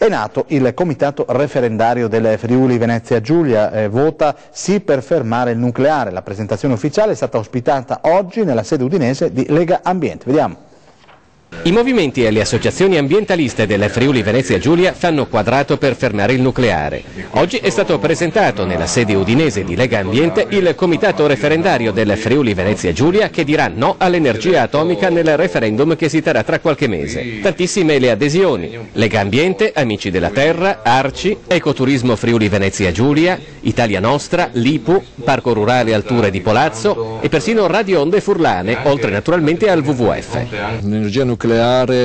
È nato il comitato referendario del Friuli Venezia Giulia, vota sì per fermare il nucleare. La presentazione ufficiale è stata ospitata oggi nella sede udinese di Lega Ambiente. Vediamo. I movimenti e le associazioni ambientaliste del Friuli Venezia Giulia fanno quadrato per fermare il nucleare. Oggi è stato presentato nella sede udinese di Lega Ambiente il comitato referendario del Friuli Venezia Giulia che dirà no all'energia atomica nel referendum che si terrà tra qualche mese. Tantissime le adesioni. Lega Ambiente, Amici della Terra, Arci, Ecoturismo Friuli Venezia Giulia, Italia Nostra, l'IPU, Parco Rurale Alture di Polazzo e persino Radio Onde Furlane, oltre naturalmente al WWF. L'energia nucleare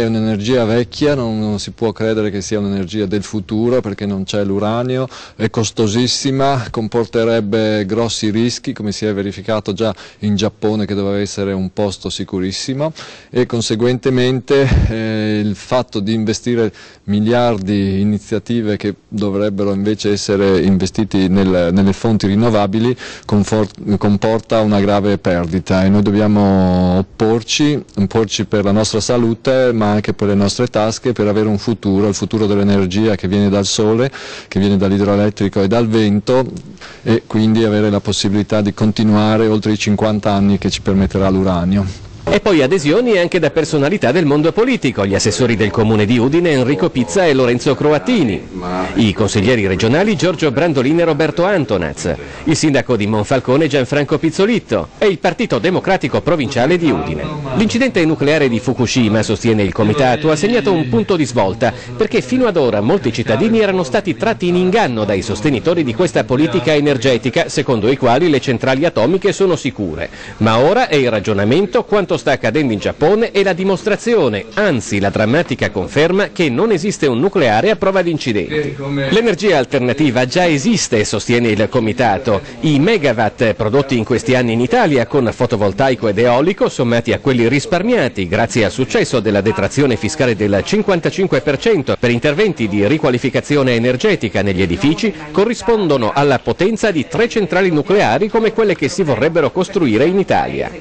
è un'energia vecchia, non si può credere che sia un'energia del futuro perché non c'è l'uranio, è costosissima, comporterebbe grossi rischi come si è verificato già in Giappone che doveva essere un posto sicurissimo e conseguentemente il fatto di investire miliardi in iniziative che dovrebbero invece essere investiti nelle fonti rinnovabili comporta una grave perdita e noi dobbiamo opporci per la nostra salute ma anche per le nostre tasche per avere un futuro, il futuro dell'energia che viene dal sole, che viene dall'idroelettrico e dal vento e quindi avere la possibilità di continuare oltre i 50 anni che ci permetterà l'uranio. E poi adesioni anche da personalità del mondo politico, gli assessori del comune di Udine Enrico Pizza e Lorenzo Croattini, i consiglieri regionali Giorgio Brandolini e Roberto Antonaz, il sindaco di Monfalcone Gianfranco Pizzolitto e il Partito Democratico Provinciale di Udine. L'incidente nucleare di Fukushima, sostiene il comitato, ha segnato un punto di svolta perché fino ad ora molti cittadini erano stati tratti in inganno dai sostenitori di questa politica energetica secondo i quali le centrali atomiche sono sicure. Ma ora è il ragionamento quanto sta accadendo in Giappone e la dimostrazione, anzi la drammatica conferma che non esiste un nucleare a prova di incidenti. L'energia alternativa già esiste, sostiene il comitato. I megawatt prodotti in questi anni in Italia con fotovoltaico ed eolico sommati a quelli risparmiati grazie al successo della detrazione fiscale del 55% per interventi di riqualificazione energetica negli edifici corrispondono alla potenza di 3 centrali nucleari come quelle che si vorrebbero costruire in Italia.